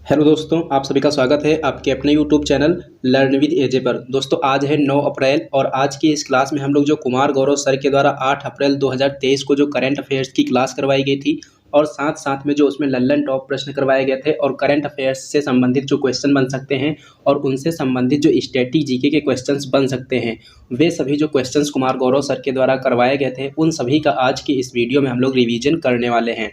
Hello दोस्तों, आप सभी का स्वागत है आपके अपने यूट्यूब चैनल लर्न विद एजे पर। दोस्तों आज है 9 अप्रैल और आज की इस क्लास में हम लोग जो कुमार गौरव सर के द्वारा 8 अप्रैल 2023 को जो करंट अफेयर्स की क्लास करवाई गई थी और साथ साथ में जो उसमें लल्लन टॉप प्रश्न करवाए गए थे और करंट अफेयर्स से संबंधित जो क्वेश्चन बन सकते हैं और उनसे संबंधित जो स्टैटिक जीके के क्वेश्चंस बन सकते हैं, वे सभी जो क्वेश्चंस कुमार गौरव सर के द्वारा करवाए गए थे उन सभी का आज की इस वीडियो में हम लोग रिवीजन करने वाले हैं।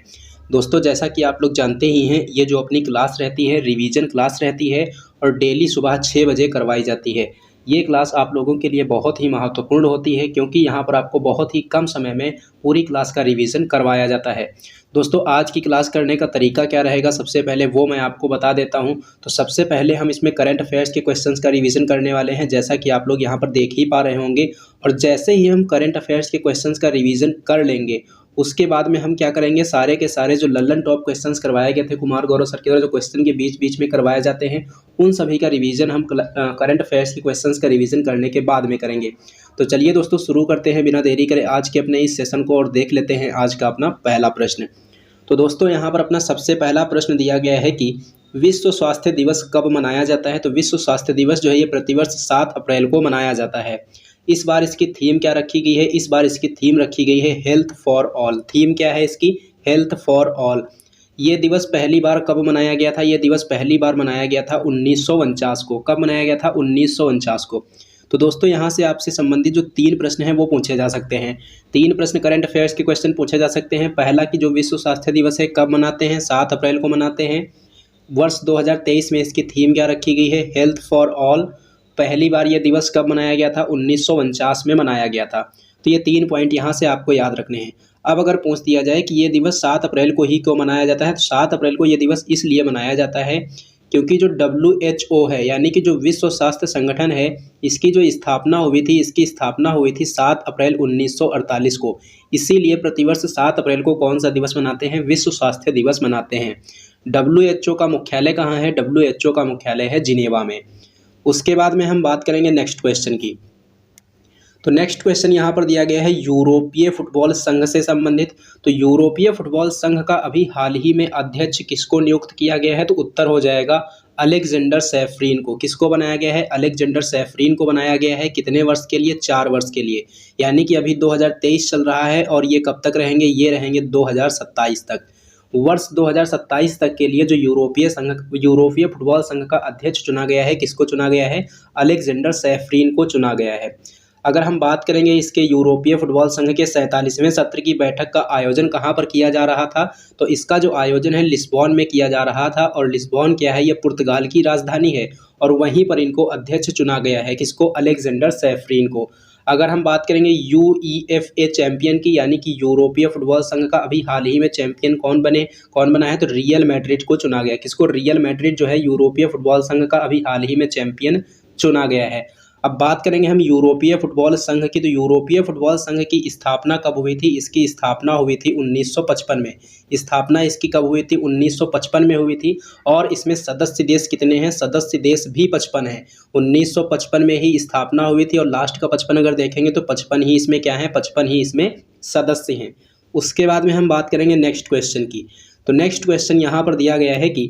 दोस्तों जैसा कि आप लोग जानते ही हैं, ये जो अपनी क्लास रहती है रिवीजन क्लास रहती है और डेली सुबह 6 बजे करवाई जाती है। ये क्लास आप लोगों के लिए बहुत ही महत्वपूर्ण होती है क्योंकि यहाँ पर आपको बहुत ही कम समय में पूरी क्लास का रिवीजन करवाया जाता है। दोस्तों आज की क्लास करने का तरीका क्या रहेगा, सबसे पहले वो मैं आपको बता देता हूँ। तो सबसे पहले हम इसमें करंट अफेयर्स के क्वेश्चंस का रिवीजन करने वाले हैं, जैसा कि आप लोग यहाँ पर देख ही पा रहे होंगे। और जैसे ही हम करंट अफेयर्स के क्वेश्चंस का रिवीजन कर लेंगे उसके बाद में हम क्या करेंगे, सारे के सारे जो लल्लन टॉप क्वेश्चंस करवाए गए थे कुमार गौरव सर के द्वारा, जो क्वेश्चन के बीच बीच में करवाए जाते हैं, उन सभी का रिवीजन हम करंट अफेयर्स के क्वेश्चंस का रिवीजन करने के बाद में करेंगे। तो चलिए दोस्तों शुरू करते हैं बिना देरी करे आज के अपने इस सेशन को और देख लेते हैं आज का अपना पहला प्रश्न। तो दोस्तों यहाँ पर अपना सबसे पहला प्रश्न दिया गया है कि विश्व स्वास्थ्य दिवस कब मनाया जाता है। तो विश्व स्वास्थ्य दिवस जो है ये प्रतिवर्ष 7 अप्रैल को मनाया जाता है। इस बार इसकी थीम क्या रखी गई है, इस बार इसकी थीम रखी गई है हेल्थ फॉर ऑल। थीम क्या है इसकी, हेल्थ फॉर ऑल। ये दिवस पहली बार कब मनाया गया था, ये दिवस पहली बार मनाया गया था 1949 को। कब मनाया गया था, 1949 को। तो दोस्तों यहाँ से आपसे संबंधित जो 3 प्रश्न हैं वो पूछे जा सकते हैं। 3 प्रश्न करंट अफेयर्स के क्वेश्चन पूछे जा सकते हैं। पहला कि जो विश्व स्वास्थ्य दिवस है कब मनाते हैं, 7 अप्रैल को मनाते हैं। वर्ष 2023 में इसकी थीम क्या रखी गई है, हेल्थ फॉर ऑल। पहली बार ये दिवस कब मनाया गया था, 1949 में मनाया गया था। तो ये 3 पॉइंट यहाँ से आपको याद रखने हैं। अब अगर पूछ दिया जाए कि ये दिवस 7 अप्रैल को ही क्यों मनाया जाता है, तो 7 अप्रैल को ये दिवस इसलिए मनाया जाता है क्योंकि जो WHO है यानी कि जो विश्व स्वास्थ्य संगठन है, इसकी जो स्थापना हुई थी, इसकी स्थापना हुई थी 7 अप्रैल 1948 को। इसीलिए प्रतिवर्ष 7 अप्रैल को कौन सा दिवस मनाते हैं, विश्व स्वास्थ्य दिवस मनाते हैं। WHO का मुख्यालय कहाँ है, WHO का मुख्यालय है जिनेवा में। उसके बाद में हम बात करेंगे नेक्स्ट क्वेश्चन की। तो नेक्स्ट क्वेश्चन यहाँ पर दिया गया है यूरोपीय फुटबॉल संघ से संबंधित। तो यूरोपीय फुटबॉल संघ का अभी हाल ही में अध्यक्ष किसको नियुक्त किया गया है, तो उत्तर हो जाएगा अलेक्जेंडर सैफरीन को। किसको बनाया गया है, अलेक्जेंडर सैफरीन को बनाया गया है। कितने वर्ष के लिए, 4 वर्ष के लिए। यानी कि अभी 2023 चल रहा है और ये कब तक रहेंगे, ये रहेंगे 2027 तक। वर्ष 2027 तक के लिए जो यूरोपीय फुटबॉल संघ का अध्यक्ष चुना गया है, किसको चुना गया है, अलेक्जेंडर सैफरीन को चुना गया है। अगर हम बात करेंगे इसके यूरोपीय फुटबॉल संघ के 47वें सत्र की बैठक का आयोजन कहाँ पर किया जा रहा था, तो इसका जो आयोजन है लिस्बॉन में किया जा रहा था। और लिस्बॉन क्या है, ये पुर्तगाल की राजधानी है और वहीं पर इनको अध्यक्ष चुना गया है, किसको, अलेक्जेंडर सैफरीन को। अगर हम बात करेंगे UEFA चैंपियन की, यानी कि यूरोपीय फुटबॉल संघ का अभी हाल ही में चैंपियन कौन बना है, तो रियल मैड्रिड को चुना गया। किसको, रियल मैड्रिड जो है यूरोपीय फुटबॉल संघ का अभी हाल ही में चैंपियन चुना गया है। अब बात करेंगे हम यूरोपीय फुटबॉल संघ की। तो यूरोपीय फुटबॉल संघ की स्थापना कब हुई थी, इसकी स्थापना हुई थी 1955 में। स्थापना इसकी कब हुई थी, 1955 में हुई थी। और इसमें सदस्य देश कितने हैं, सदस्य देश भी 55 हैं। 1955 में ही स्थापना हुई थी और लास्ट का 55 अगर देखेंगे तो 55 ही इसमें क्या है, 55 ही इसमें सदस्य हैं। उसके बाद में हम बात करेंगे नेक्स्ट क्वेश्चन की। तो नेक्स्ट क्वेश्चन यहाँ पर दिया गया है कि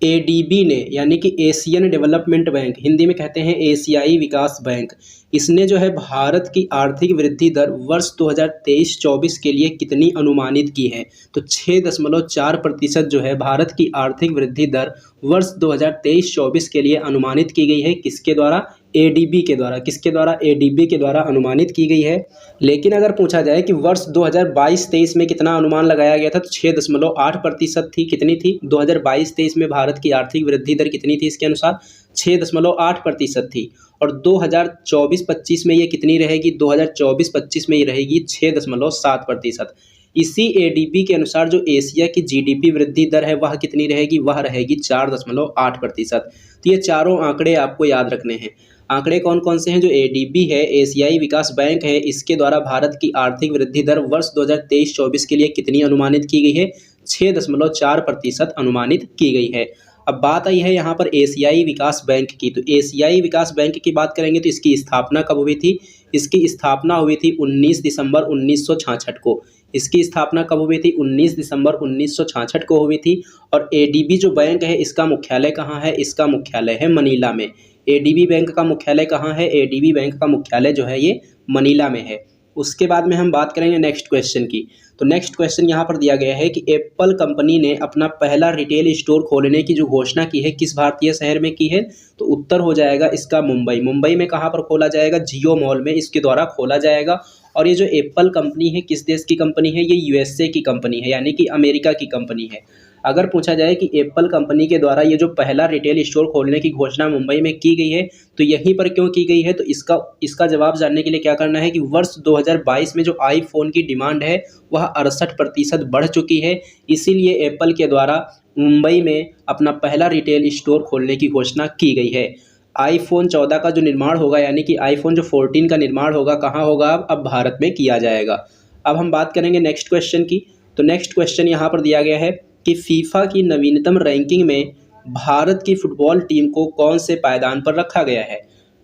ADB ने, यानी कि एशियन डेवलपमेंट बैंक, हिंदी में कहते हैं एशियाई विकास बैंक, इसने जो है भारत की आर्थिक वृद्धि दर वर्ष 2023-24 के लिए कितनी अनुमानित की है, तो 6.4% जो है भारत की आर्थिक वृद्धि दर वर्ष 2023-24 के लिए अनुमानित की गई है। किसके द्वारा, ADB के द्वारा। किसके द्वारा, ADB के द्वारा अनुमानित की गई है। लेकिन अगर पूछा जाए कि वर्ष 2022-23 में कितना अनुमान लगाया गया था, तो 6.8% थी। कितनी थी, 2022-23 में भारत की आर्थिक वृद्धि दर कितनी थी, इसके अनुसार 6.8% थी। और 2024-25 में ये कितनी रहेगी, 2024-25 में ये रहेगी 6.7%। इसी ADB के अनुसार जो एशिया की GDP वृद्धि दर है वह कितनी रहेगी, वह रहेगी 4.8%। तो ये चारों आंकड़े आपको याद रखने हैं। आंकड़े कौन कौन से हैं, जो ADB है, एशियाई विकास बैंक है, इसके द्वारा भारत की आर्थिक वृद्धि दर वर्ष 2023-24 के लिए कितनी अनुमानित की गई है, 6.4% अनुमानित की गई है। अब बात आई है यहाँ पर एशियाई विकास बैंक की। तो एशियाई विकास बैंक की बात करेंगे तो इसकी स्थापना कब हुई थी, इसकी स्थापना हुई थी 19 दिसंबर 1966 को। इसकी स्थापना कब हुई थी? 19 दिसंबर 1966 को हुई थी। और एडीबी जो बैंक है इसका मुख्यालय कहाँ है? इसका मुख्यालय है मनीला में। एडीबी बैंक का मुख्यालय कहाँ है? एडीबी बैंक का मुख्यालय जो है ये मनीला में है। उसके बाद में हम बात करेंगे नेक्स्ट क्वेश्चन की। तो नेक्स्ट क्वेश्चन यहाँ पर दिया गया है कि एप्पल कंपनी ने अपना पहला रिटेल स्टोर खोलने की जो घोषणा की है किस भारतीय शहर में की है? तो उत्तर हो जाएगा इसका मुंबई। मुंबई में कहाँ पर खोला जाएगा? जियो मॉल में इसके द्वारा खोला जाएगा। और ये जो एप्पल कंपनी है किस देश की कंपनी है? ये यूएसए की कंपनी है, यानी कि अमेरिका की कंपनी है। अगर पूछा जाए कि एप्पल कंपनी के द्वारा ये जो पहला रिटेल स्टोर खोलने की घोषणा मुंबई में की गई है तो यहीं पर क्यों की गई है? तो इसका जवाब जानने के लिए क्या करना है कि वर्ष 2022 में जो आईफोन की डिमांड है वह 68% बढ़ चुकी है, इसीलिए एप्पल के द्वारा मुंबई में अपना पहला रिटेल स्टोर खोलने की घोषणा की गई है। आईफोन 14 का जो निर्माण होगा, यानी कि आईफोन जो 14 का निर्माण होगा, कहाँ होगा? अब भारत में किया जाएगा। अब हम बात करेंगे नेक्स्ट क्वेश्चन की। तो नेक्स्ट क्वेश्चन यहाँ पर दिया गया है कि फीफा की नवीनतम रैंकिंग में भारत की फुटबॉल टीम को कौन से पायदान पर रखा गया है?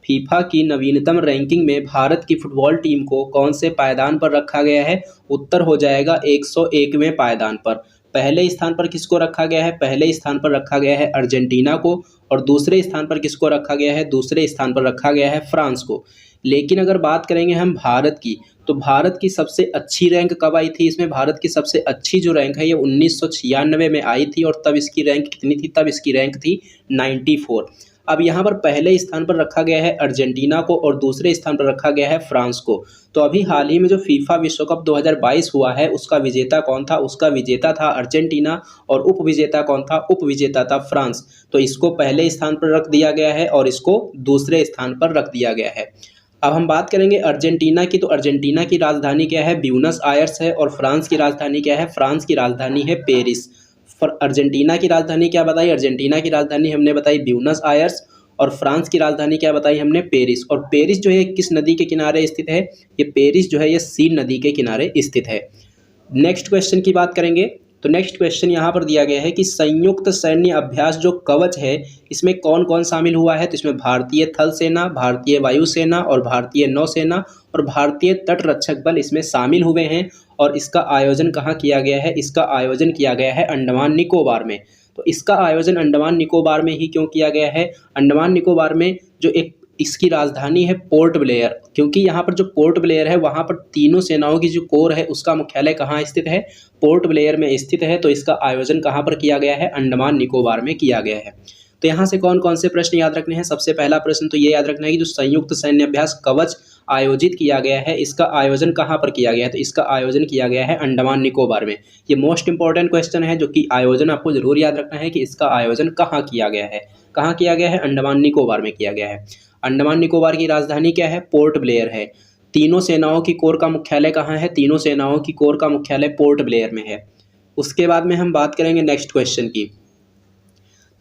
फीफा की नवीनतम रैंकिंग में भारत की फुटबॉल टीम को कौन से पायदान पर रखा गया है? उत्तर हो जाएगा 101वें पायदान पर। पहले स्थान पर किसको रखा गया है? पहले स्थान पर रखा गया है अर्जेंटीना को। और दूसरे स्थान पर किसको रखा गया है? दूसरे स्थान पर रखा गया है फ्रांस को। लेकिन अगर बात करेंगे हम भारत की, तो भारत की सबसे अच्छी रैंक कब आई थी? इसमें भारत की सबसे अच्छी जो रैंक है ये 1996 में आई थी। और तब इसकी रैंक कितनी थी? तब इसकी रैंक थी 94। अब यहाँ पर पहले स्थान पर रखा गया है अर्जेंटीना को और दूसरे स्थान पर रखा गया है फ्रांस को। तो अभी हाल ही में जो फीफा विश्व कप 2022 हुआ है उसका विजेता कौन था? उसका विजेता था अर्जेंटीना। और उप विजेता कौन था? उप विजेता था फ्रांस। तो इसको पहले स्थान पर रख दिया गया है और इसको दूसरे स्थान पर रख दिया गया है। अब हम बात करेंगे अर्जेंटीना की। तो अर्जेंटीना की राजधानी क्या है? ब्यूनस आयर्स है। और फ्रांस की राजधानी क्या है? फ्रांस की राजधानी है पेरिस। अर्जेंटीना की राजधानी क्या बताई? अर्जेंटीना की राजधानी हमने बताई ब्यूनस आयर्स। और फ्रांस की राजधानी क्या बताई हमने? पेरिस। और पेरिस जो है किस नदी के किनारे स्थित है? ये पेरिस जो है ये सीन नदी के किनारे स्थित है। नेक्स्ट क्वेश्चन की बात करेंगे। तो नेक्स्ट क्वेश्चन यहाँ पर दिया गया है कि संयुक्त सैन्य अभ्यास जो कवच है इसमें कौन कौन शामिल हुआ है? तो इसमें भारतीय थल सेना, भारतीय वायुसेना और भारतीय नौसेना और भारतीय तट रक्षक बल इसमें शामिल हुए हैं। और इसका आयोजन कहाँ किया गया है? इसका आयोजन किया गया है अंडमान निकोबार में। तो इसका आयोजन अंडमान निकोबार में ही क्यों किया गया है? अंडमान निकोबार में जो एक इसकी राजधानी है पोर्ट ब्लेयर, क्योंकि यहाँ पर जो पोर्ट ब्लेयर है वहाँ पर तीनों सेनाओं की जो कोर है उसका मुख्यालय कहाँ स्थित है? पोर्ट ब्लेयर में स्थित है। तो इसका आयोजन कहाँ पर किया गया है? अंडमान निकोबार में किया गया है। तो यहाँ से कौन कौन से प्रश्न याद रखने हैं? सबसे पहला प्रश्न तो ये याद रखना है कि जो संयुक्त सैन्य अभ्यास कवच आयोजित किया गया है इसका आयोजन कहाँ पर किया गया है? तो इसका आयोजन किया गया है अंडमान निकोबार में। ये मोस्ट इंपॉर्टेंट क्वेश्चन है जो कि आयोजन आपको जरूर याद रखना है कि इसका आयोजन कहाँ किया गया है। कहाँ किया गया है? अंडमान निकोबार में किया गया है। अंडमान निकोबार की राजधानी क्या है? पोर्ट ब्लेयर है। तीनों सेनाओं की कोर का मुख्यालय कहाँ है? तीनों सेनाओं की कोर का मुख्यालय पोर्ट ब्लेयर में है। उसके बाद में हम बात करेंगे नेक्स्ट क्वेश्चन की।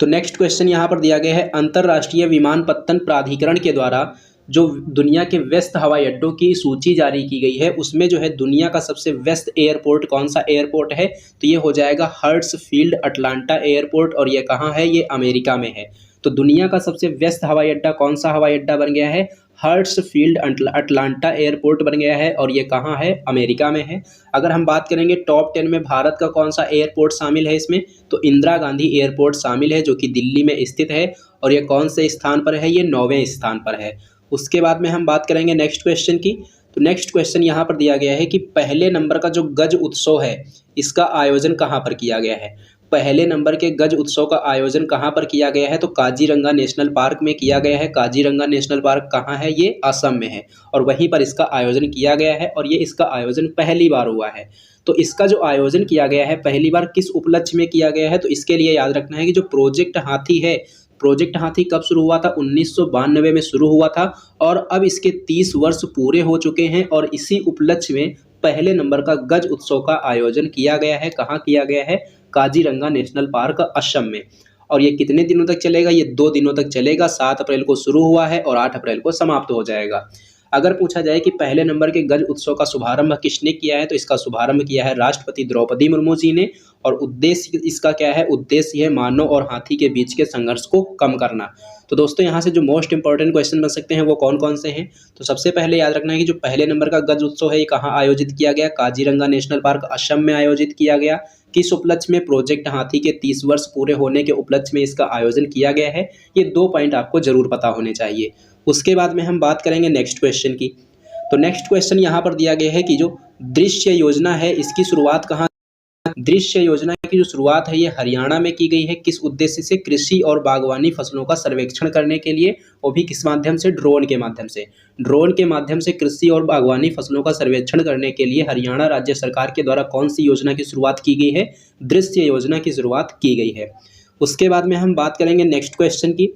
तो नेक्स्ट क्वेश्चन यहाँ पर दिया गया है अंतर्राष्ट्रीय विमानपत्तन प्राधिकरण के द्वारा जो दुनिया के व्यस्त हवाई अड्डों की सूची जारी की गई है उसमें जो है दुनिया का सबसे व्यस्त एयरपोर्ट कौन सा एयरपोर्ट है? तो ये हो जाएगा हर्ट्सफील्ड अटलांटा एयरपोर्ट। और ये कहाँ है? ये अमेरिका में है। तो दुनिया का सबसे व्यस्त हवाई अड्डा कौन सा हवाई अड्डा बन गया है? हर्ट्सफील्ड अटलांटा एयरपोर्ट बन गया है। और ये कहाँ है? अमेरिका में है। अगर हम बात करेंगे टॉप 10 में भारत का कौन सा एयरपोर्ट शामिल है इसमें? तो इंदिरा गांधी एयरपोर्ट शामिल है जो कि दिल्ली में स्थित है। और ये कौन से स्थान पर है? ये 9वें स्थान पर है। उसके बाद में हम बात करेंगे नेक्स्ट क्वेश्चन की। तो नेक्स्ट क्वेश्चन यहाँ पर दिया गया है कि पहले नंबर का जो गज उत्सव है इसका आयोजन कहाँ पर किया गया है? पहले नंबर के गज उत्सव का आयोजन कहाँ पर किया गया है? तो काजीरंगा नेशनल पार्क में किया गया है। काजीरंगा नेशनल पार्क कहाँ है? ये असम में है। और वहीं पर इसका आयोजन किया गया है और ये इसका आयोजन पहली बार हुआ है। तो इसका जो आयोजन किया गया है पहली बार किस उपलक्ष्य में किया गया है? तो इसके लिए याद रखना है कि जो प्रोजेक्ट हाथी है, प्रोजेक्ट हाथी कब शुरू हुआ था? 1992 में शुरू हुआ था। और अब इसके 30 वर्ष पूरे हो चुके हैं और इसी उपलक्ष्य में पहले नंबर का गज उत्सव का आयोजन किया गया है। कहाँ किया गया है? काजीरंगा नेशनल पार्क असम में। और ये कितने दिनों तक चलेगा? ये 2 दिनों तक चलेगा। 7 अप्रैल को शुरू हुआ है और 8 अप्रैल को समाप्त हो जाएगा। अगर पूछा जाए कि पहले नंबर के गज उत्सव का शुभारंभ किसने किया है, तो इसका शुभारंभ किया है राष्ट्रपति द्रौपदी मुर्मू जी ने। और उद्देश्य इसका क्या है, उद्देश्य है मानव और हाथी के बीच के संघर्ष को कम करना। तो दोस्तों यहाँ से जो मोस्ट इंपॉर्टेंट क्वेश्चन बन सकते हैं वो कौन कौन से हैं, तो सबसे पहले याद रखना है कि जो पहले नंबर का गज उत्सव है ये कहाँ आयोजित किया गया, काजीरंगा नेशनल पार्क असम में आयोजित किया गया। किस उपलक्ष्य में, प्रोजेक्ट हाथी के 30 वर्ष पूरे होने के उपलक्ष्य में इसका आयोजन किया गया है। ये 2 पॉइंट आपको जरूर पता होने चाहिए। उसके बाद में हम बात करेंगे नेक्स्ट क्वेश्चन की। तो नेक्स्ट क्वेश्चन यहाँ पर दिया गया है कि जो दृश्य योजना है इसकी शुरुआत कहाँ, दृश्य योजना की जो शुरुआत है ये हरियाणा में की गई है। किस उद्देश्य से, कृषि और बागवानी फसलों का सर्वेक्षण करने के लिए, वो भी किस माध्यम से, ड्रोन के माध्यम से। ड्रोन के माध्यम से कृषि और बागवानी फसलों का सर्वेक्षण करने के लिए हरियाणा राज्य सरकार के द्वारा कौन सी योजना की शुरुआत की गई है, दृश्य योजना की शुरुआत की गई है। उसके बाद में हम बात करेंगे नेक्स्ट क्वेश्चन की।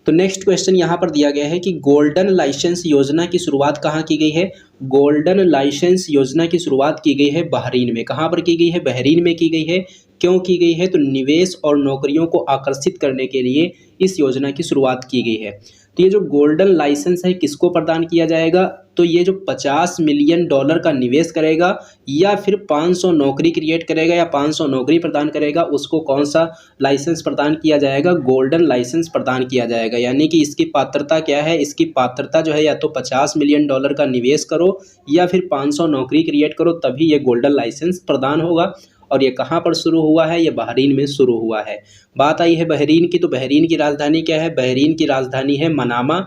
तो नेक्स्ट क्वेश्चन यहाँ पर दिया गया है कि गोल्डन लाइसेंस योजना की शुरुआत कहाँ की गई है। गोल्डन लाइसेंस योजना की शुरुआत की गई है बहरीन में। कहाँ पर की गई है, बहरीन में की गई है। क्यों की गई है, तो निवेश और नौकरियों को आकर्षित करने के लिए इस योजना की शुरुआत की गई है। तो ये जो गोल्डन लाइसेंस है किसको प्रदान किया जाएगा, तो ये जो $50 मिलियन का निवेश करेगा या फिर 500 नौकरी क्रिएट करेगा या 500 नौकरी प्रदान करेगा, उसको कौन सा लाइसेंस प्रदान किया जाएगा, गोल्डन लाइसेंस प्रदान किया जाएगा। यानी कि इसकी पात्रता क्या है, इसकी पात्रता जो है या तो $50 मिलियन का निवेश करो या फिर 500 नौकरी क्रिएट करो, तभी ये गोल्डन लाइसेंस प्रदान होगा। और ये कहाँ पर शुरू हुआ है, ये बहरीन में शुरू हुआ है। बात आई है बहरीन की, तो बहरीन की राजधानी क्या है, बहरीन की राजधानी है मनामा।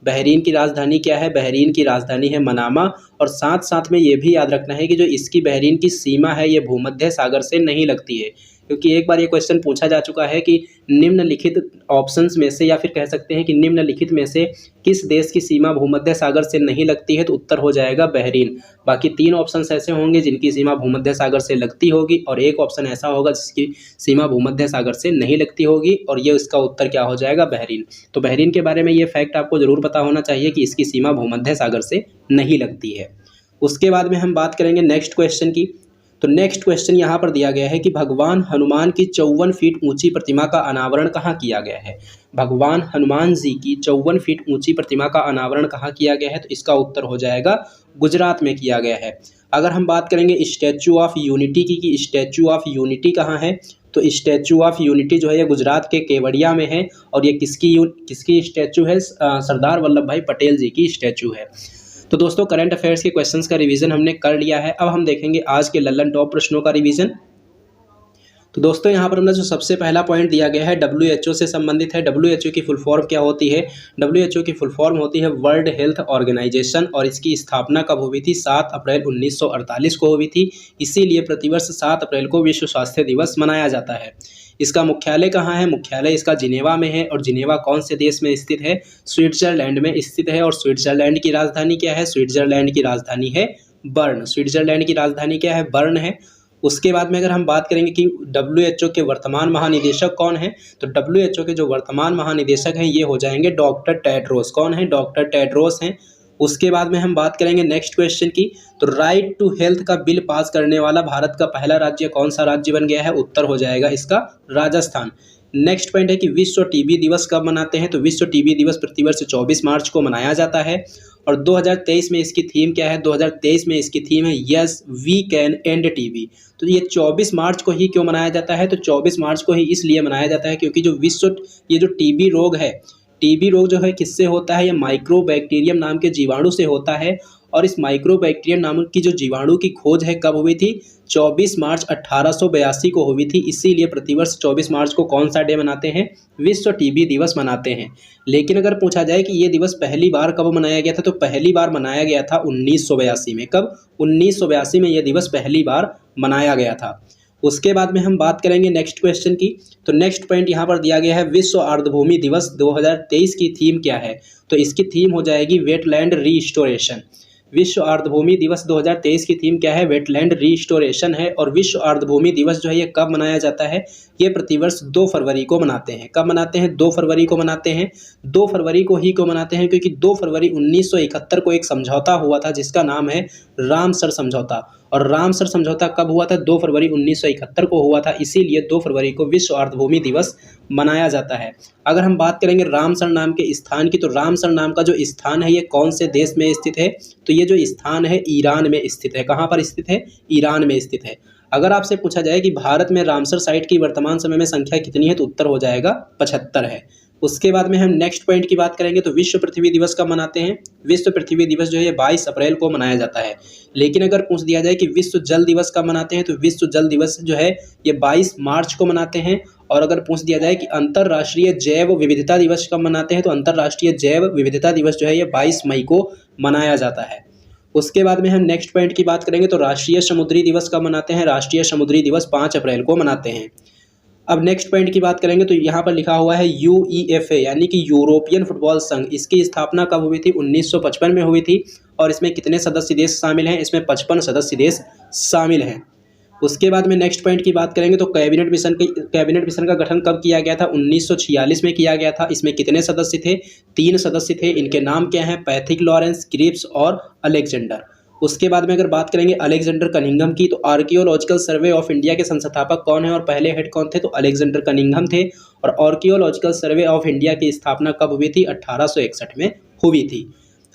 बहरीन की राजधानी क्या है, बहरीन की राजधानी है मनामा। और साथ साथ में ये भी याद रखना है कि जो इसकी बहरीन की सीमा है ये भूमध्य सागर से नहीं लगती है, क्योंकि एक बार ये क्वेश्चन पूछा जा चुका है कि निम्नलिखित ऑप्शंस में से, या फिर कह सकते हैं कि निम्नलिखित में से किस देश की सीमा भूमध्य सागर से नहीं लगती है, तो उत्तर हो जाएगा बहरीन। बाकी 3 ऑप्शंस ऐसे होंगे जिनकी सीमा भूमध्य सागर से लगती होगी और एक ऑप्शन ऐसा होगा जिसकी सीमा भूमध्य सागर से नहीं लगती होगी, और ये इसका उत्तर क्या हो जाएगा, बहरीन। तो बहरीन के बारे में ये फैक्ट आपको जरूर पता होना चाहिए कि इसकी सीमा भूमध्य सागर से नहीं लगती है। उसके बाद में हम बात करेंगे नेक्स्ट क्वेश्चन की। तो नेक्स्ट क्वेश्चन यहाँ पर दिया गया है कि भगवान हनुमान की 54 फीट ऊंची प्रतिमा का अनावरण कहाँ किया गया है। भगवान हनुमान जी की 54 फीट ऊंची प्रतिमा का अनावरण कहाँ किया गया है, तो इसका उत्तर हो जाएगा गुजरात में किया गया है। अगर हम बात करेंगे स्टैचू ऑफ यूनिटी की, कि स्टैचू ऑफ यूनिटी कहाँ है, तो स्टैचू ऑफ यूनिटी जो है ये गुजरात के केवड़िया में है। और ये किसकी स्टैचू है, सरदार वल्लभ भाई पटेल जी की स्टैचू है। तो दोस्तों करंट अफेयर्स के क्वेश्चंस का रिवीजन हमने कर लिया है। अब हम देखेंगे आज के लल्लन टॉप प्रश्नों का रिवीजन। तो दोस्तों यहाँ पर हमने जो सबसे पहला पॉइंट दिया गया है WHO से संबंधित है। WHO की फुल फॉर्म क्या होती है, WHO की फुल फॉर्म होती है वर्ल्ड हेल्थ ऑर्गेनाइजेशन, और इसकी स्थापना कब हुई थी, 7 अप्रैल 1948 को हुई थी। इसीलिए प्रतिवर्ष 7 अप्रैल को विश्व स्वास्थ्य दिवस मनाया जाता है। इसका मुख्यालय कहाँ है, मुख्यालय इसका जिनेवा में है। और जिनेवा कौन से देश में स्थित है, स्विट्जरलैंड में स्थित है। और स्विट्जरलैंड की राजधानी क्या है, स्विट्जरलैंड की राजधानी है बर्न। स्विट्जरलैंड की राजधानी क्या है, बर्न है। उसके बाद में अगर हम बात करेंगे कि WHO के वर्तमान महानिदेशक कौन है, तो WHO के जो वर्तमान महानिदेशक हैं ये हो जाएंगे डॉक्टर टेड्रोस। कौन है, डॉक्टर टेड्रोस हैं। उसके बाद में हम बात करेंगे नेक्स्ट क्वेश्चन की। तो राइट टू हेल्थ का बिल पास करने वाला भारत का पहला राज्य कौन सा राज्य बन गया है, उत्तर हो जाएगा इसका राजस्थान। नेक्स्ट पॉइंट है कि विश्व टीबी दिवस कब मनाते हैं, तो विश्व टीबी दिवस प्रतिवर्ष 24 मार्च को मनाया जाता है। और 2023 में इसकी थीम क्या है, 2023 में इसकी थीम है yes we can end TB. तो ये 24 मार्च को ही क्यों मनाया जाता है, तो 24 मार्च को ही इसलिए मनाया जाता है क्योंकि ये जो टीबी रोग है, टीबी रोग जो है किससे होता है, ये माइक्रोबैक्टीरियम नाम के जीवाणु से होता है। और इस माइक्रोबैक्टीरियम नामक की जो जीवाणु की खोज है कब हुई थी, 24 मार्च 1882 को हुई थी। इसीलिए प्रतिवर्ष 24 मार्च को कौन सा डे मनाते हैं, विश्व टीबी दिवस मनाते हैं। लेकिन अगर पूछा जाए कि ये दिवस पहली बार कब मनाया गया था, तो पहली बार मनाया गया था 1982 में। कब, 1982 में यह दिवस पहली बार मनाया गया था। उसके बाद में हम बात करेंगे नेक्स्ट क्वेश्चन की। तो नेक्स्ट पॉइंट यहाँ पर दिया गया है विश्व आर्द्रभूमि दिवस 2023 की थीम क्या है, तो इसकी थीम हो जाएगी वेटलैंड रीस्टोरेशन। विश्व आर्द्रभूमि दिवस 2023 की थीम क्या है, वेटलैंड रीस्टोरेशन है। और विश्व आर्द्रभूमि दिवस जो है ये कब मनाया जाता है, ये प्रतिवर्ष 2 फरवरी को मनाते हैं। कब मनाते हैं? 2 फरवरी को मनाते हैं। 2 फरवरी को ही क्यों मनाते हैं? क्योंकि 2 फरवरी 1971 को एक समझौता हुआ था जिसका नाम है रामसर समझौता। और रामसर समझौता कब हुआ था? 2 फरवरी 1971 को हुआ था, इसीलिए 2 फरवरी को विश्व अर्धभूमि दिवस मनाया जाता है। अगर हम बात करेंगे रामसर नाम के स्थान की, तो रामसर नाम का जो स्थान है ये कौन से देश में स्थित है? तो ये जो स्थान है ईरान में स्थित है। कहाँ पर स्थित है? ईरान में स्थित है। अगर आपसे पूछा जाए कि भारत में रामसर साइट की वर्तमान समय में संख्या कितनी है, तो उत्तर हो जाएगा 75 है। उसके बाद में हम नेक्स्ट पॉइंट की बात करेंगे तो विश्व पृथ्वी दिवस कब मनाते हैं? विश्व पृथ्वी दिवस जो है ये 22 अप्रैल को मनाया जाता है। लेकिन अगर पूछ दिया जाए कि विश्व जल दिवस कब मनाते हैं, तो विश्व जल दिवस जो है ये 22 मार्च को मनाते हैं। और अगर पूछ दिया जाए कि अंतर्राष्ट्रीय जैव विविधता दिवस कब मनाते हैं, तो अंतर्राष्ट्रीय जैव विविधता दिवस जो है ये 22 मई को मनाया जाता है। उसके बाद में हम नेक्स्ट पॉइंट की बात करेंगे तो राष्ट्रीय समुद्री दिवस कब मनाते हैं? राष्ट्रीय समुद्री दिवस 5 अप्रैल को मनाते हैं। अब नेक्स्ट पॉइंट की बात करेंगे तो यहाँ पर लिखा हुआ है यूईएफए यानी कि यूरोपियन फुटबॉल संघ। इसकी स्थापना कब हुई थी? 1955 में हुई थी। और इसमें कितने सदस्य देश शामिल हैं? इसमें 55 सदस्य देश शामिल हैं। उसके बाद में नेक्स्ट पॉइंट की बात करेंगे तो कैबिनेट मिशन का गठन कब किया गया था? 1946 में किया गया था। इसमें कितने सदस्य थे? 3 सदस्य थे। इनके नाम क्या हैं? पैथिक लॉरेंस, क्रिप्स और अलेक्जेंडर। उसके बाद में अगर बात करेंगे अलेक्जेंडर कनिंघम की, तो आर्कियोलॉजिकल सर्वे ऑफ इंडिया के संस्थापक कौन है और पहले हेड कौन थे? तो अलेक्जेंडर कनिंघम थे। और आर्कियोलॉजिकल सर्वे ऑफ इंडिया की स्थापना कब हुई थी? 1861 में हुई थी।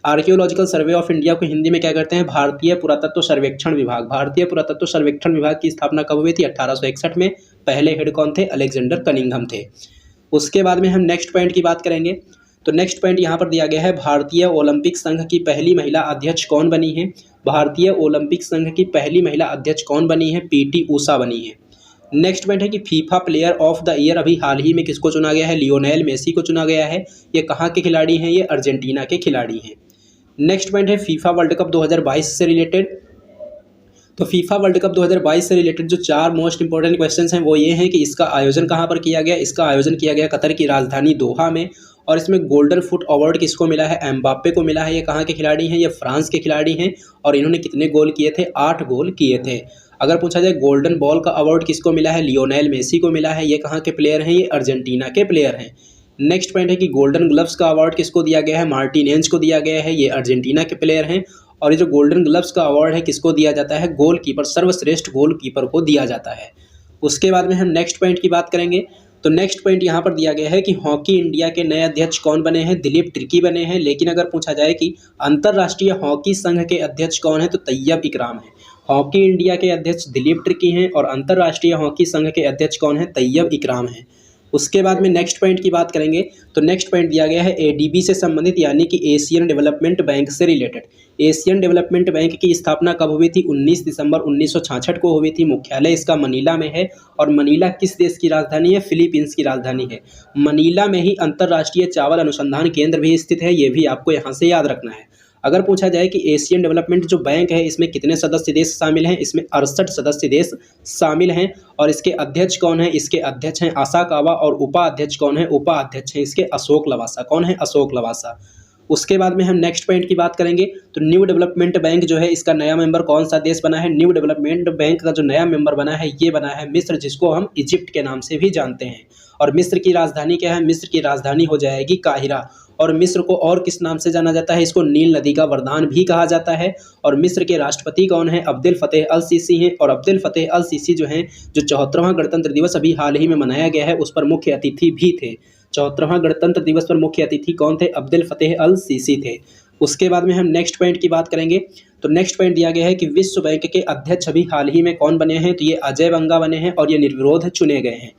आर्कियोलॉजिकल सर्वे ऑफ इंडिया को हिंदी में क्या कहते हैं? भारतीय पुरातत्व सर्वेक्षण विभाग। भारतीय पुरातत्व सर्वेक्षण विभाग की स्थापना कब हुई थी? 1861 में। पहले हेड कौन थे? अलेक्जेंडर कनिंघम थे। उसके बाद में हम नेक्स्ट पॉइंट की बात करेंगे तो नेक्स्ट पॉइंट यहाँ पर दिया गया है भारतीय ओलंपिक संघ की पहली महिला अध्यक्ष कौन बनी है? भारतीय ओलंपिक संघ की पहली महिला अध्यक्ष कौन बनी है? पीटी ऊषा बनी है। नेक्स्ट पॉइंट है कि FIFA player of the year अभी हाल ही में किसको चुना गया है? लियोनेल मेसी को चुना गया है। ये कहाँ के खिलाड़ी हैं? ये अर्जेंटीना के खिलाड़ी हैं। नेक्स्ट पॉइंट है फीफा वर्ल्ड कप 2022 से रिलेटेड। तो फीफा वर्ल्ड कप 2022 से रिलेटेड जो 4 मोस्ट इंपॉर्टेंट क्वेश्चंस हैं वो ये हैं कि इसका आयोजन कहाँ पर किया गया? इसका आयोजन किया गया कतर की राजधानी दोहा में। और इसमें गोल्डन फुट अवार्ड किसको मिला है? एम्बाप्पे को मिला है। ये कहाँ के खिलाड़ी हैं? ये फ्रांस के खिलाड़ी हैं। और इन्होंने कितने गोल किए थे? 8 गोल किए थे। अगर पूछा जाए गोल्डन बॉल का अवार्ड किसको मिला है? लियोनेल मेसी को मिला है। ये कहाँ के प्लेयर हैं? ये अर्जेंटीना के प्लेयर हैं। नेक्स्ट पॉइंट है कि गोल्डन ग्लव्स का अवार्ड किसको दिया गया है? मार्टिनेज को दिया गया है। ये अर्जेंटीना के प्लेयर हैं। और ये जो गोल्डन ग्लव्स का अवार्ड है किसको दिया जाता है? गोलकीपर, सर्वश्रेष्ठ गोलकीपर को दिया जाता है। उसके बाद में हम नेक्स्ट पॉइंट की बात करेंगे तो नेक्स्ट पॉइंट यहाँ पर दिया गया है कि हॉकी इंडिया के नए अध्यक्ष कौन बने हैं? दिलीप तिर्की बने हैं। लेकिन अगर पूछा जाए कि अंतर्राष्ट्रीय हॉकी संघ के अध्यक्ष कौन है, तो तैयब इकराम है। हॉकी इंडिया के अध्यक्ष दिलीप तिर्की हैं और अंतर्राष्ट्रीय हॉकी संघ के अध्यक्ष कौन है? तैयब इकराम हैं। उसके बाद में नेक्स्ट पॉइंट की बात करेंगे तो नेक्स्ट पॉइंट दिया गया है एडीबी से संबंधित यानी कि एशियन डेवलपमेंट बैंक से रिलेटेड। एशियन डेवलपमेंट बैंक की स्थापना कब हुई थी? 19 दिसंबर 1966 को हुई थी। मुख्यालय इसका मनीला में है। और मनीला किस देश की राजधानी है? फिलीपींस की राजधानी है। मनीला में ही अंतर्राष्ट्रीय चावल अनुसंधान केंद्र भी स्थित है। ये भी आपको यहाँ से याद रखना है। अगर पूछा जाए कि एशियन डेवलपमेंट जो बैंक है इसमें कितने सदस्य देश शामिल हैं? इसमें 68 सदस्य देश शामिल हैं। और इसके अध्यक्ष कौन है? इसके अध्यक्ष हैं आसाकावा। और उपाध्यक्ष कौन है? उपाध्यक्ष हैं इसके अशोक लवासा। कौन है? अशोक लवासा। उसके बाद में हम नेक्स्ट पॉइंट की बात करेंगे तो न्यू डेवलपमेंट बैंक जो है इसका नया मेंबर कौन सा देश बना है? न्यू डेवलपमेंट बैंक का जो नया मेंबर बना है ये बना है मिस्र, जिसको हम इजिप्ट के नाम से भी जानते हैं। और मिस्र की राजधानी क्या है? मिस्र की राजधानी हो जाएगी काहिरा। और मिस्र को और किस नाम से जाना जाता है? इसको नील नदी का वरदान भी कहा जाता है। और मिस्र के राष्ट्रपति कौन है? अब्देल फतेह अल सीसी हैं। और अब्देल फतेह अल सीसी जो हैं जो 74वां गणतंत्र दिवस अभी हाल ही में मनाया गया है उस पर मुख्य अतिथि भी थे। 74वां गणतंत्र दिवस पर मुख्य अतिथि कौन थे? अब्देल फतेह अल सीसी थे। उसके बाद में हम नेक्स्ट पॉइंट की बात करेंगे तो नेक्स्ट पॉइंट दिया गया है कि विश्व बैंक के अध्यक्ष अभी हाल ही में कौन बने हैं? तो ये अजय बंगा बने हैं और ये निर्विरोध चुने गए हैं।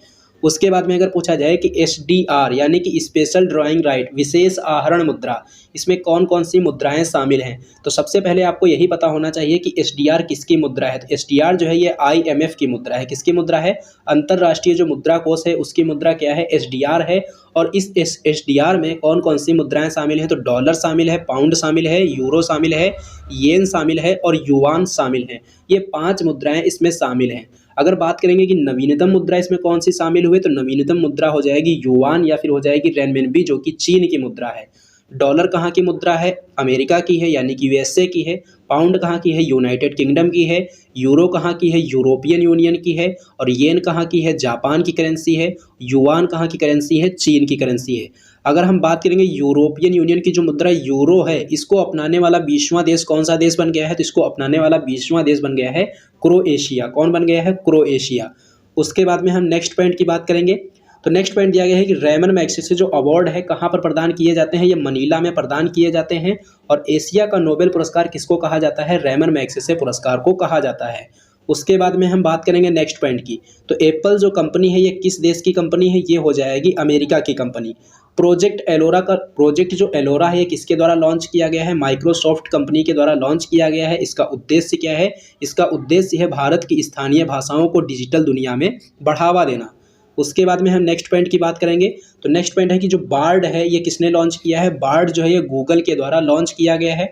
उसके बाद में अगर पूछा जाए कि एसडीआर यानी कि स्पेशल ड्राइंग राइट, विशेष आहरण मुद्रा, इसमें कौन कौन सी मुद्राएं शामिल हैं? तो सबसे पहले आपको यही पता होना चाहिए कि एसडीआर किसकी मुद्रा है। तो एसडीआर जो है ये आईएमएफ की मुद्रा है। किसकी मुद्रा है? अंतर्राष्ट्रीय जो मुद्रा कोष है उसकी मुद्रा क्या है? एसडीआर है। और इस एसडीआर में कौन कौन सी मुद्राएं शामिल हैं? तो डॉलर शामिल है, पाउंड शामिल है, यूरो शामिल है, येन शामिल है और युआन शामिल है। ये 5 मुद्राएं इसमें शामिल हैं। अगर बात करेंगे कि नवीनतम मुद्रा इसमें कौन सी शामिल हुई, तो नवीनतम मुद्रा हो जाएगी युआन या फिर हो जाएगी रेनमिनबी जो कि चीन की मुद्रा है। डॉलर कहाँ की मुद्रा है? अमेरिका की है यानी कि यूएसए की है। पाउंड कहाँ की है? यूनाइटेड किंगडम की है। यूरो कहाँ की है? यूरोपियन यूनियन की है। और येन कहाँ की है? जापान की करेंसी है। युआन कहाँ की करेंसी है? चीन की करेंसी है। अगर हम बात करेंगे यूरोपियन यूनियन की जो मुद्रा यूरो है, इसको अपनाने वाला 20वां देश कौन सा देश बन गया है? तो इसको अपनाने वाला 20वां देश बन गया है क्रोएशिया। कौन बन गया है? क्रोएशिया। उसके बाद में हम नेक्स्ट पॉइंट की बात करेंगे। तो नेक्स्ट पॉइंट दिया गया है कि रेमन मैग्सेसे जो अवार्ड है कहाँ पर प्रदान किए जाते हैं? ये मनीला में प्रदान किए जाते हैं। और एशिया का नोबेल पुरस्कार किसको कहा जाता है? रेमन मैग्सेसे पुरस्कार को कहा जाता है। उसके बाद में हम बात करेंगे नेक्स्ट पॉइंट की। तो एप्पल जो कंपनी है ये किस देश की कंपनी है? ये हो जाएगी अमेरिका की कंपनी। प्रोजेक्ट जो एलोरा है ये किसके द्वारा लॉन्च किया गया है? माइक्रोसॉफ्ट कंपनी के द्वारा लॉन्च किया गया है। इसका उद्देश्य क्या है? इसका उद्देश्य है भारत की स्थानीय भाषाओं को डिजिटल दुनिया में बढ़ावा देना। उसके बाद में हम नेक्स्ट पॉइंट की बात करेंगे। तो नेक्स्ट पॉइंट है कि जो बार्ड है ये किसने लॉन्च किया है? बार्ड जो है ये गूगल के द्वारा लॉन्च किया गया है।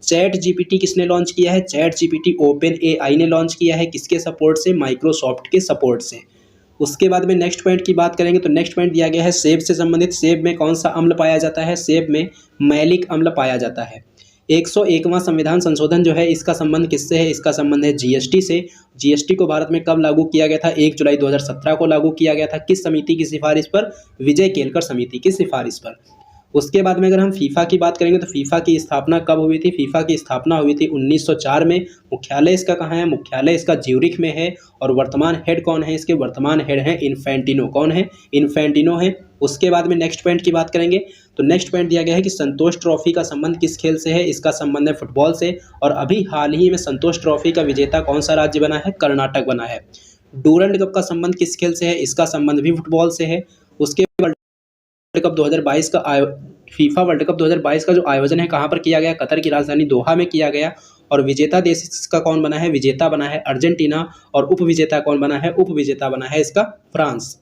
चैट जीपीटी किसने लॉन्च किया है? चैट जीपीटी ओपन एआई ने लॉन्च किया है। किसके सपोर्ट से? माइक्रोसॉफ्ट के सपोर्ट से। उसके बाद में नेक्स्ट पॉइंट की बात करेंगे। तो नेक्स्ट पॉइंट दिया गया है सेब से संबंधित। सेब में कौन सा अम्ल पाया जाता है? सेब में मैलिक अम्ल पाया जाता है। 101वां संविधान संशोधन जो है इसका संबंध किससे है? इसका संबंध है जीएसटी से। जीएसटी को भारत में कब लागू किया गया था? 1 जुलाई 2017 को लागू किया गया था। किस समिति की सिफारिश पर? विजय केलकर समिति की सिफारिश पर। उसके बाद में अगर हम फीफा की बात करेंगे तो फीफा की स्थापना कब हुई थी? फीफा की स्थापना हुई थी 1904 में। मुख्यालय इसका कहाँ है? मुख्यालय इसका ज्यूरिख में है। और वर्तमान हेड कौन है? इसके वर्तमान हेड हैं इन्फेंटिनो। कौन है? इन्फेंटिनो है। उसके बाद में नेक्स्ट पॉइंट की बात करेंगे। तो नेक्स्ट पॉइंट दिया गया है कि संतोष ट्रॉफी का संबंध किस खेल से है? इसका संबंध है फुटबॉल से। और अभी हाल ही में संतोष ट्रॉफी का विजेता कौन सा राज्य बना है? कर्नाटक बना है। डूरंड कप का संबंध किस खेल से है? इसका संबंध भी फुटबॉल से है। उसके वर्ल्ड कप 2022 का फीफा वर्ल्ड कप 2022 का जो आयोजन है कहाँ पर किया गया? कतर की राजधानी दोहा में किया गया। और विजेता देश इसका कौन बना है? विजेता बना है अर्जेंटीना। और उपविजेता कौन बना है? उपविजेता बना है इसका फ्रांस।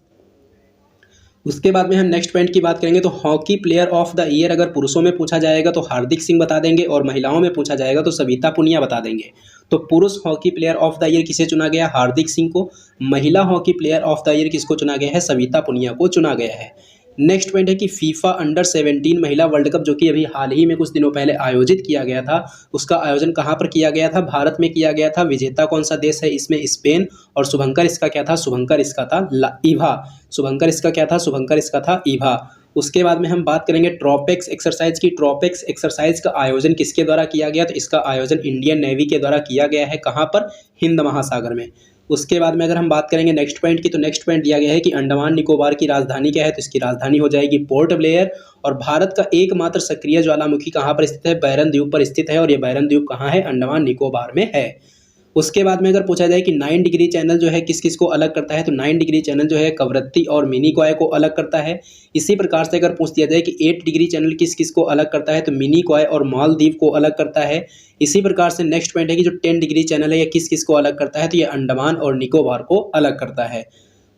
उसके बाद में हम नेक्स्ट पॉइंट की बात करेंगे। तो hockey player of the year अगर पुरुषों में पूछा जाएगा तो हार्दिक सिंह बता देंगे। और महिलाओं में पूछा जाएगा तो सविता पुनिया बता देंगे। तो पुरुष hockey player of the year किसे चुना गया? हार्दिक सिंह को। महिला hockey player of the year किसको चुना गया है? सविता पुनिया को चुना गया है। नेक्स्ट पॉइंट है कि फीफा अंडर 17 महिला वर्ल्ड कप जो कि अभी हाल ही में कुछ दिनों पहले आयोजित किया गया था, उसका आयोजन कहाँ पर किया गया था? भारत में किया गया था। विजेता कौन सा देश है इसमें? स्पेन। और शुभंकर इसका क्या था? शुभंकर इसका था ईभा। शुभंकर इसका क्या था? शुभंकर इसका था ईभा। उसके बाद में हम बात करेंगे ट्रॉपेक्स एक्सरसाइज की। ट्रॉपेक्स एक्सरसाइज का आयोजन किसके द्वारा किया गया? तो इसका आयोजन इंडियन नेवी के द्वारा किया गया है। कहाँ पर? हिंद महासागर में। उसके बाद में अगर हम बात करेंगे नेक्स्ट पॉइंट की। तो नेक्स्ट पॉइंट दिया गया है कि अंडमान निकोबार की राजधानी क्या है? तो इसकी राजधानी हो जाएगी पोर्ट ब्लेयर। और भारत का एकमात्र सक्रिय ज्वालामुखी कहाँ पर स्थित है? बैरन द्वीप पर स्थित है। और ये बैरन द्वीप कहाँ है? अंडमान निकोबार में है। उसके बाद में अगर पूछा जाए कि 9 डिग्री चैनल जो है किस किस को अलग करता है? तो 9 डिग्री चैनल जो है कवरत्ती और मिनी कॉय को अलग करता है। इसी प्रकार से अगर पूछ दिया जाए कि 8 डिग्री चैनल किस किस को अलग करता है? तो मिनी कॉय और मालदीव को अलग करता है। इसी प्रकार से नेक्स्ट पॉइंट है कि जो 10 डिग्री चैनल है ये किस किस को अलग करता है? तो ये अंडमान और निकोबार को अलग करता है।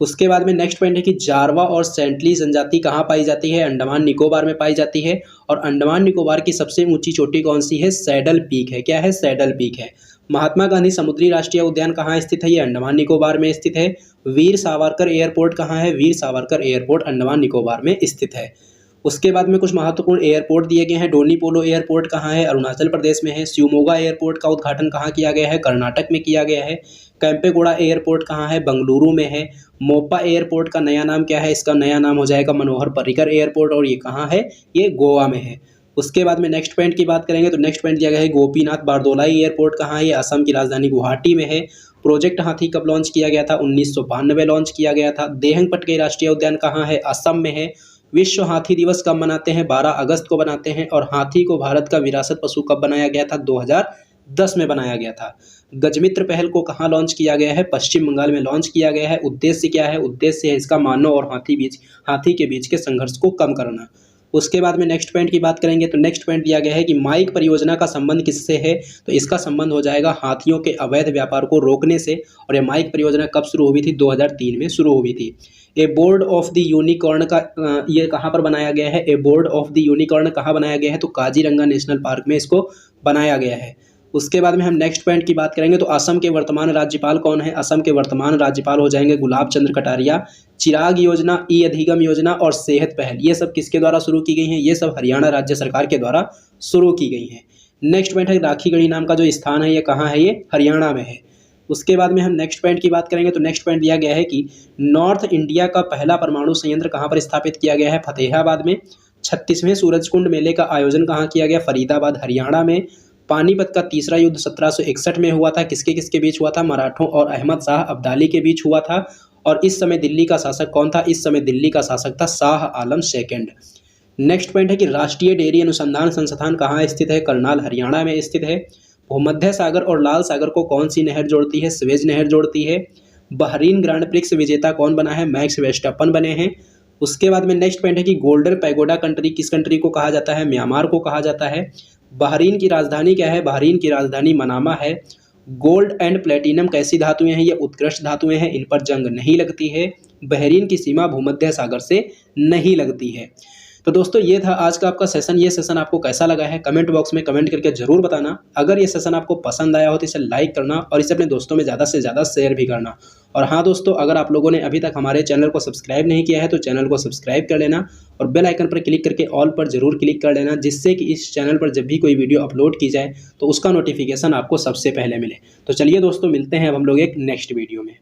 उसके बाद में नेक्स्ट पॉइंट है कि जारवा और सेंटली जनजाति कहाँ पाई जाती है? अंडमान निकोबार में पाई जाती है। और अंडमान निकोबार की सबसे ऊंची चोटी कौन सी है? सैडल पीक है। क्या है? सैडल पीक है। महात्मा गांधी समुद्री राष्ट्रीय उद्यान कहाँ स्थित है? ये अंडमान निकोबार में स्थित है। वीर सावरकर एयरपोर्ट कहाँ है? वीर सावरकर एयरपोर्ट अंडमान निकोबार में स्थित है। उसके बाद में कुछ महत्वपूर्ण एयरपोर्ट दिए गए हैं। डोनी पोलो एयरपोर्ट कहाँ है? अरुणाचल प्रदेश में है। शिवमोगा एयरपोर्ट का उद्घाटन कहाँ किया गया है? कर्नाटक में किया गया है। कैंपेगौड़ा एयरपोर्ट कहाँ है? बेंगलुरु में है। मोपा एयरपोर्ट का नया नाम क्या है? इसका नया नाम हो जाएगा मनोहर पर्रिकर एयरपोर्ट। और ये कहाँ है? ये गोवा में है। उसके बाद में नेक्स्ट पॉइंट की बात करेंगे। तो नेक्स्ट पॉइंट दिया गया है गोपीनाथ बारदोलाई एयरपोर्ट कहाँ है? ये असम की राजधानी गुवाहाटी में है। प्रोजेक्ट हाथी कब लॉन्च किया गया था? 1992 लॉन्च किया गया था। देहंग पटकाई राष्ट्रीय उद्यान कहाँ है? असम में है। विश्व हाथी दिवस कब मनाते हैं? 12 अगस्त को बनाते हैं। और हाथी को भारत का विरासत पशु कब बनाया गया था? 2010 में बनाया गया था। गजमित्र पहल को कहाँ लॉन्च किया गया है? पश्चिम बंगाल में लॉन्च किया गया है। उद्देश्य क्या है? उद्देश्य है इसका मानव और हाथी के बीच के संघर्ष को कम करना। उसके बाद में नेक्स्ट पॉइंट की बात करेंगे। तो नेक्स्ट पॉइंट दिया गया है कि माइक परियोजना का संबंध किससे है? तो इसका संबंध हो जाएगा हाथियों के अवैध व्यापार को रोकने से। और ये माइक परियोजना कब शुरू हुई थी? 2003 में शुरू हुई थी। ए बोर्ड ऑफ द यूनिकॉर्न का ये कहाँ पर बनाया गया है? ए बोर्ड ऑफ द यूनिकॉर्न कहाँ बनाया गया है? तो काजीरंगा नेशनल पार्क में इसको बनाया गया है। उसके बाद में हम नेक्स्ट पॉइंट की बात करेंगे तो असम के वर्तमान राज्यपाल कौन है। असम के वर्तमान राज्यपाल हो जाएंगे गुलाब चंद्र कटारिया। चिराग योजना, ई अधिगम योजना और सेहत पहल, ये सब किसके द्वारा शुरू की गई हैं? ये सब हरियाणा राज्य सरकार के द्वारा शुरू की गई हैं। नेक्स्ट पॉइंट है राखीगढ़ी नाम का जो स्थान है ये कहाँ है? ये हरियाणा में है। उसके बाद में हम नेक्स्ट पॉइंट की बात करेंगे तो नेक्स्ट पॉइंट दिया गया है कि नॉर्थ इंडिया का पहला परमाणु संयंत्र कहाँ पर स्थापित किया गया है? फतेहाबाद में। 36वें सूरजकुंड मेले का आयोजन कहाँ किया गया? फरीदाबाद हरियाणा में। पानीपत का तीसरा युद्ध 1761 में हुआ था, किसके किसके बीच हुआ था? मराठों और अहमद शाह अब्दाली के बीच हुआ था। और इस समय दिल्ली का शासक कौन था? इस समय दिल्ली का शासक था Shah Alam second. Next point है कि राष्ट्रीय डेयरी अनुसंधान संस्थान कहाँ स्थित है? करनाल हरियाणा में स्थित है। भूमध्य सागर और लाल सागर को कौन सी नहर जोड़ती है? स्वेज नहर जोड़ती है। बहरीन ग्रांड प्रिक्स विजेता कौन बना है? मैक्स वेस्टअपन बने हैं। उसके बाद में नेक्स्ट पॉइंट है कि गोल्डन पैगोडा कंट्री किस कंट्री को कहा जाता है? म्यांमार को कहा जाता है। बहरीन की राजधानी क्या है? बहरीन की राजधानी मनामा है। गोल्ड एंड प्लेटिनम कैसी धातुएं हैं? ये उत्कृष्ट धातुएं हैं, इन पर जंग नहीं लगती है। बहरीन की सीमा भूमध्य सागर से नहीं लगती है। तो दोस्तों ये था आज का आपका सेशन। ये सेशन आपको कैसा लगा है कमेंट बॉक्स में कमेंट करके जरूर बताना। अगर ये सेशन आपको पसंद आया हो तो इसे लाइक करना और इसे अपने दोस्तों में ज़्यादा से ज़्यादा शेयर भी करना। और हाँ दोस्तों, अगर आप लोगों ने अभी तक हमारे चैनल को सब्सक्राइब नहीं किया है तो चैनल को सब्सक्राइब कर लेना और बेल आइकन पर क्लिक करके ऑल पर जरूर क्लिक कर लेना, जिससे कि इस चैनल पर जब भी कोई वीडियो अपलोड की जाए तो उसका नोटिफिकेशन आपको सबसे पहले मिले। तो चलिए दोस्तों, मिलते हैं अब हम लोग एक नेक्स्ट वीडियो में।